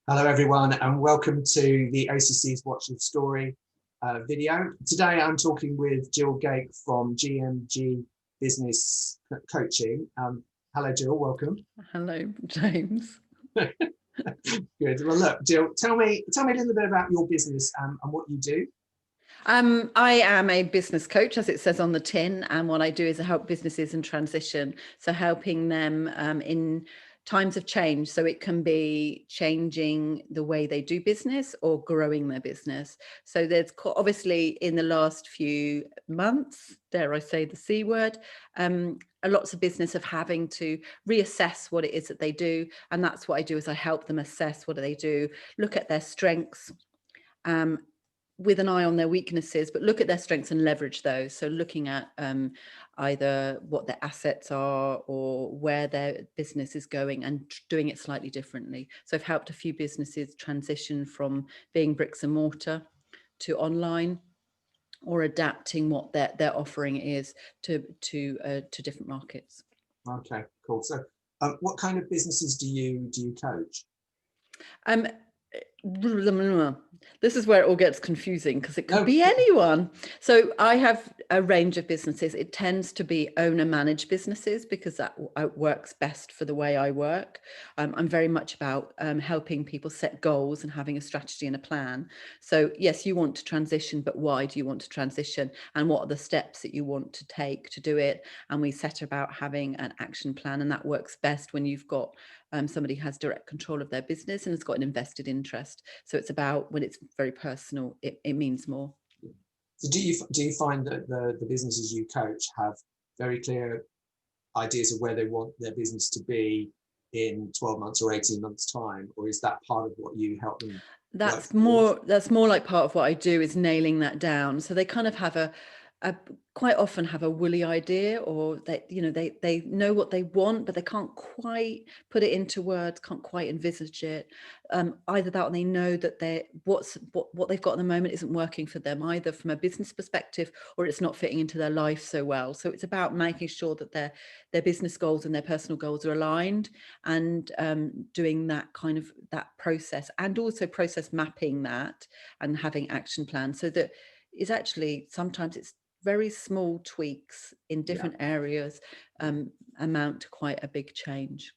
Hello everyone and welcome to the OCC's Watch Your Story video. Today I'm talking with Gill Gayk from GMG Business Coaching. Hello Gill, welcome. Hello James. Good. Well look, Gill, tell me a little bit about your business and what you do. I am a business coach, as it says on the tin, and what I do is I help businesses in transition, so helping them in times of change. So it can be changing the way they do business or growing their business. So there's obviously in the last few months, dare I say the C word, lots of business of having to reassess what it is that they do. And that's what I do, is I help them assess what do they do, look at their strengths, with an eye on their weaknesses, but look at their strengths and leverage those. So looking at either what their assets are or where their business is going and doing it slightly differently. So I've helped a few businesses transition from being bricks and mortar to online, or adapting what their offering is to different markets. Okay, cool. So what kind of businesses do you coach? This is where it all gets confusing, because it could be anyone. So I have a range of businesses. It tends to be owner-managed businesses because that works best for the way I work. I'm very much about helping people set goals and having a strategy and a plan. So yes, you want to transition, but why do you want to transition? And what are the steps that you want to take to do it? And we set about having an action plan, and that works best when you've got somebody who has direct control of their business and has got an invested interest. So it's about, when it's very personal, it means more. So do you find that the businesses you coach have very clear ideas of where they want their business to be in 12 months or 18 months time, or is that part of what you help them? That's more like part of what I do, is nailing that down. So they kind of have quite often have a woolly idea, or they know what they want, but they can't quite put it into words, can't quite envisage it. Either that, or they know that what they've got at the moment isn't working for them, either from a business perspective, or it's not fitting into their life so well. So it's about making sure that their business goals and their personal goals are aligned, and doing that kind of that process, and also process mapping that and having action plans, so that is actually, sometimes it's very small tweaks in different areas amount to quite a big change.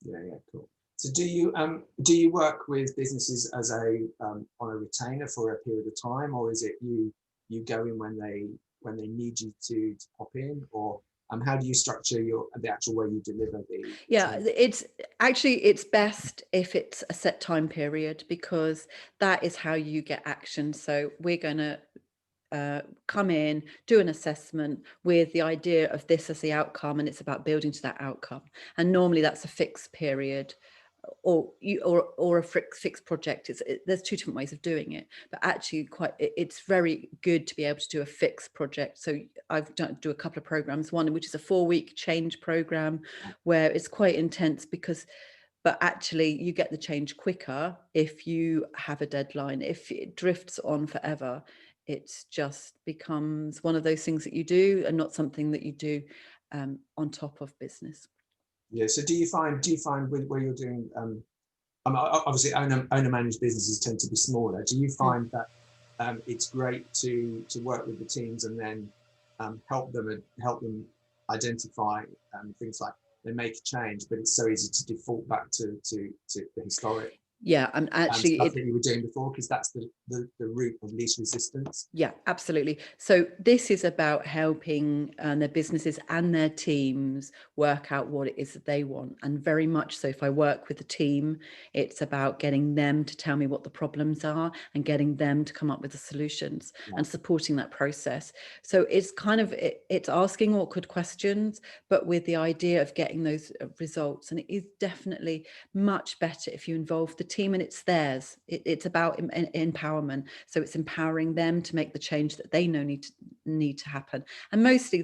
Yeah, cool. So do you work with businesses as on a retainer for a period of time, or is it you go in when they need you to pop in, or how do you structure the actual way you deliver the it's best if it's a set time period, because that is how you get action. So we're going to come in, do an assessment with the idea of this as the outcome, and it's about building to that outcome. And normally that's a fixed period, or a fixed project. There's two different ways of doing it, but actually it's very good to be able to do a fixed project. So I've do a couple of programs, one which is a 4-week change program, where it's quite intense, but actually you get the change quicker if you have a deadline. If it drifts on forever, it's just becomes one of those things that you do, and not something that you do on top of business. Yeah. So do you find with where you're doing, obviously owner managed businesses tend to be smaller. Do you find that it's great to work with the teams and then help them identify things like they make a change, but it's so easy to default back to the historic? Yeah, and actually stuff that you were doing before, because that's the route of least resistance. Yeah, absolutely. So this is about helping their businesses and their teams work out what it is that they want. And very much so, if I work with a team, it's about getting them to tell me what the problems are and getting them to come up with the solutions and supporting that process. So it's kind of, it's asking awkward questions, but with the idea of getting those results. And it is definitely much better if you involve the team and it's theirs. It's about empowerment. So it's empowering them to make the change that they know need to happen. And mostly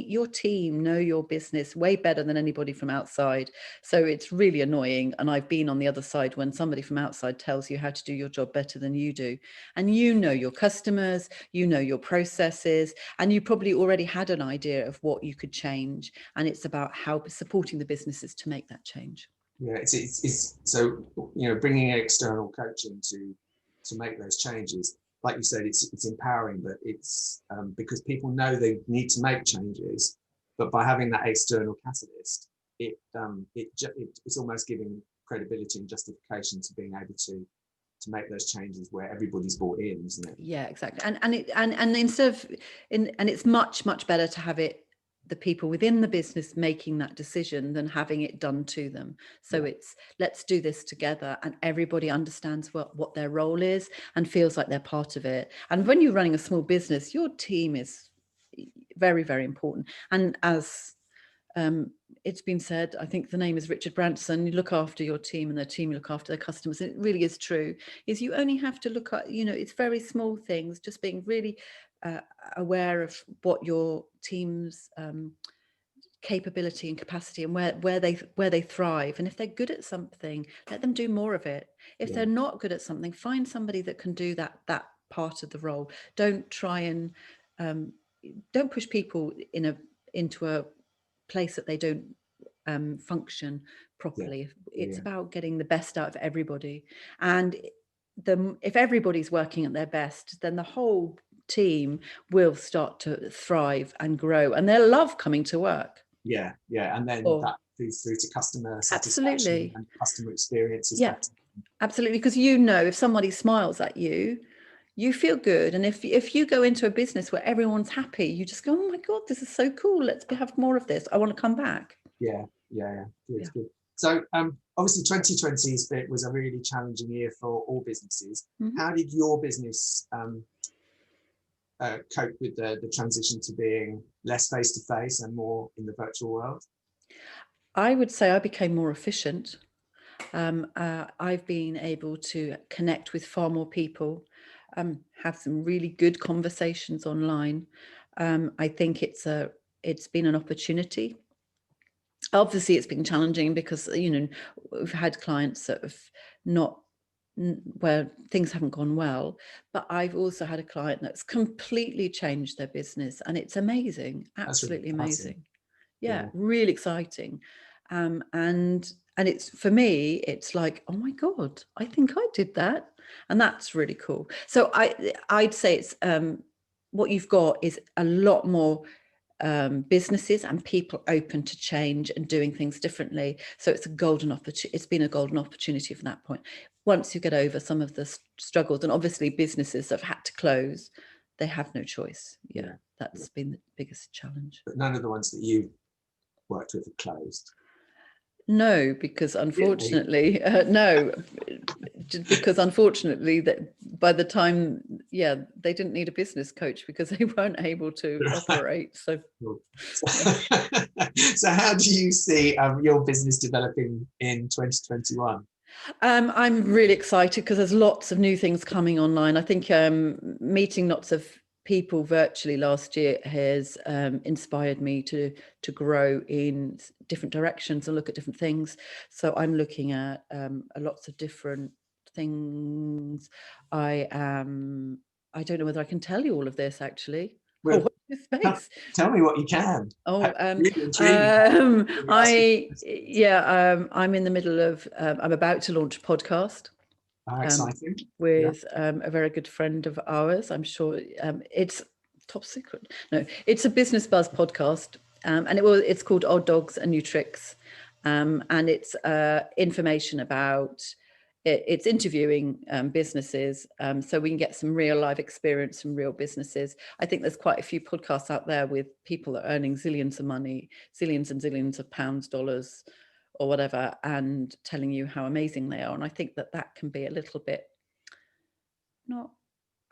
your team know your business way better than anybody from outside. So it's really annoying. And I've been on the other side when somebody from outside tells you how to do your job better than you do. And you know your customers, you know your processes, and you probably already had an idea of what you could change. And it's about how supporting the businesses to make that change. Yeah, it's so, you know, bringing external coaching to make those changes. Like you said, it's empowering, but it's because people know they need to make changes, but by having that external catalyst, it's almost giving credibility and justification to being able to make those changes where everybody's bought in, isn't it? Yeah, exactly. And instead of and it's much better to have it, the people within the business making that decision, than having it done to them. So Yeah. it's, let's do this together, and everybody understands what their role is and feels like they're part of it. And when you're running a small business, your team is very, very important. And as it's been said, I think the name is Richard Branson, you look after your team and their team look after their customers. And it really is true, is you only have to look at, you know, it's very small things, just being really aware of what your team's capability and capacity, and where they thrive. And if they're good at something, let them do more of it. If Yeah. they're not good at something, find somebody that can do that part of the role. Don't try and don't push people into a place that they don't function properly. It's about getting the best out of everybody. And if everybody's working at their best, then the whole team will start to thrive and grow, and they'll love coming to work. Yeah, and then that feeds through to customer satisfaction and customer experience is better. Absolutely, because you know, if somebody smiles at you, you feel good. And if you go into a business where everyone's happy, you just go, oh my God, this is so cool. Let's have more of this. I want to come back. Yeah. Good. So obviously 2020 was a really challenging year for all businesses. Mm-hmm. How did your business cope with the transition to being less face-to-face and more in the virtual world? I would say I became more efficient. I've been able to connect with far more people, have some really good conversations online. I think it's been an opportunity. Obviously, it's been challenging because, you know, we've had clients that have where things haven't gone well, but I've also had a client that's completely changed their business, and it's amazing, absolutely amazing. Yeah, really exciting. And it's, for me, it's like, oh my God, I think I did that. And that's really cool. So I'd say it's what you've got is a lot more businesses and people open to change and doing things differently. So it's a golden opportunity. It's been a golden opportunity from that point. Once you get over some of the struggles, and obviously businesses have had to close, they have no choice. That's been the biggest challenge. But none of the ones that you worked with have closed. No, because unfortunately, because unfortunately, that by the time, they didn't need a business coach because they weren't able to operate. So, so how do you see your business developing in 2021? I'm really excited because there's lots of new things coming online. I think meeting lots of people virtually last year has inspired me to grow in different directions and look at different things. So I'm looking at lots of different things. I don't know whether I can tell you all of this actually. Well, tell me what you can. I'm in the middle of I'm about to launch a podcast. Exciting. With a very good friend of ours. I'm sure it's top secret. No, it's a Business Buzz podcast, and it's called Odd Dogs and New Tricks, and it's information about. It's interviewing businesses, so we can get some real live experience from real businesses. I think there's quite a few podcasts out there with people that are earning zillions of money, zillions and zillions of pounds, dollars, or whatever, and telling you how amazing they are. And I think that can be a little bit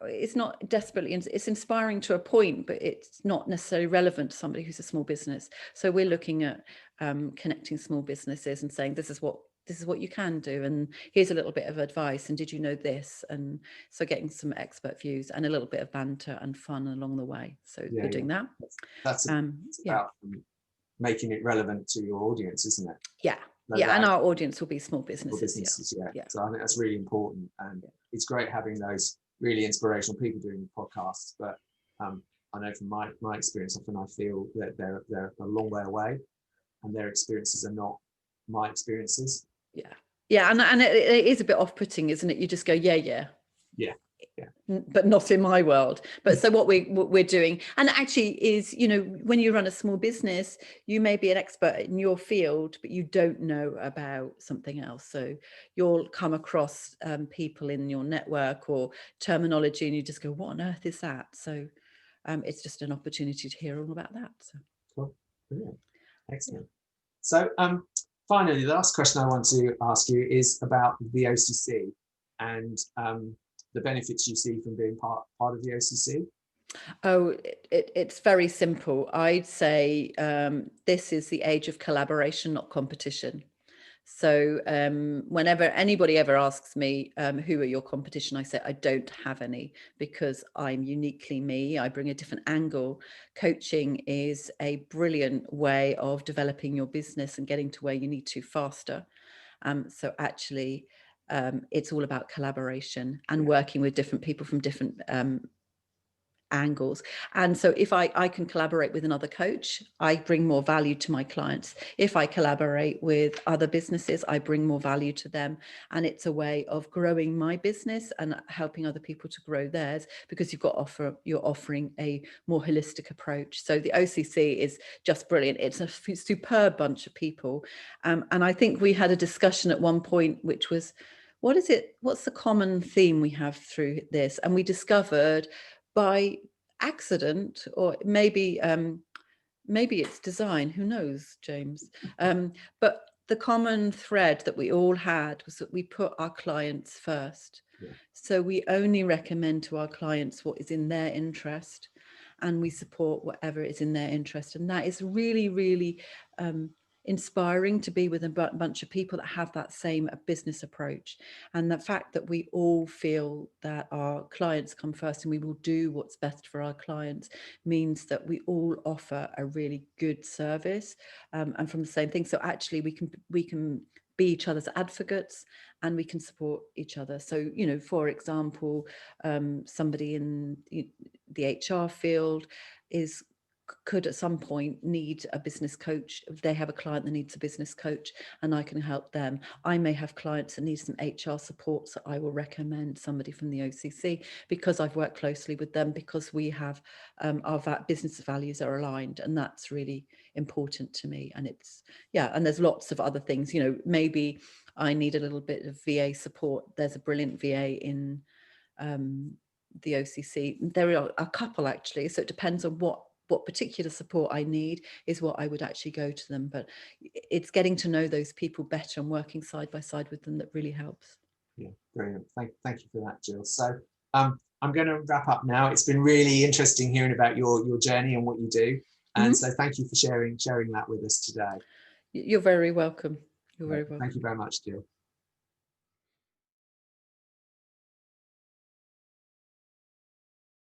it's not desperately, it's inspiring to a point, but it's not necessarily relevant to somebody who's a small business. So we're looking at connecting small businesses and saying, this is what you can do, and here's a little bit of advice, and did you know this? And so getting some expert views and a little bit of banter and fun along the way. So we're doing that. That's about making it relevant to your audience, isn't it? And our audience will be small businesses. So I think that's really important, and it's great having those really inspirational people doing podcasts. But I know from my experience, often I feel that they're a long way away, and their experiences are not my experiences. Yeah, and it is a bit off-putting, isn't it? You just go, yeah, but not in my world. But so what we're doing, and actually is, you know, when you run a small business, you may be an expert in your field, but you don't know about something else. So you'll come across people in your network or terminology, and you just go, what on earth is that? So it's just an opportunity to hear all about that. So cool. Brilliant. Excellent. So finally, the last question I want to ask you is about the OCC and the benefits you see from being part of the OCC. Oh, it's very simple. I'd say this is the age of collaboration, not competition. So whenever anybody ever asks me, who are your competition, I say, I don't have any, because I'm uniquely me. I bring a different angle. Coaching is a brilliant way of developing your business and getting to where you need to faster. So actually, it's all about collaboration and working with different people from different angles. And so if I can collaborate with another coach, I bring more value to my clients. If I collaborate with other businesses, I bring more value to them. And it's a way of growing my business and helping other people to grow theirs, because you're offering a more holistic approach. So the OCC is just brilliant. It's a superb bunch of people. And I think we had a discussion at one point, which was, what's the common theme we have through this? And we discovered, by accident, or maybe it's design, who knows, James, but the common thread that we all had was that we put our clients first. So we only recommend to our clients what is in their interest, and we support whatever is in their interest. And that is really, really inspiring, to be with a bunch of people that have that same business approach. And the fact that we all feel that our clients come first and we will do what's best for our clients means that we all offer a really good service, and from the same thing. So actually we can be each other's advocates, and we can support each other. So, you know, for example, somebody in the HR field could at some point need a business coach. If they have a client that needs a business coach, and I can help them. I may have clients that need some HR support, so I will recommend somebody from the OCC, because I've worked closely with them, because we have our business values are aligned, and that's really important to me. And and there's lots of other things, you know, maybe I need a little bit of VA support. There's a brilliant VA in the OCC. There are a couple actually, so it depends on what particular support I need is what I would actually go to them. But it's getting to know those people better and working side by side with them that really helps. Yeah, brilliant. Thank you for that, Gill. So I'm going to wrap up now. It's been really interesting hearing about your journey and what you do. And so thank you for sharing that with us today. You're very welcome. You're very welcome. Thank you very much, Gill.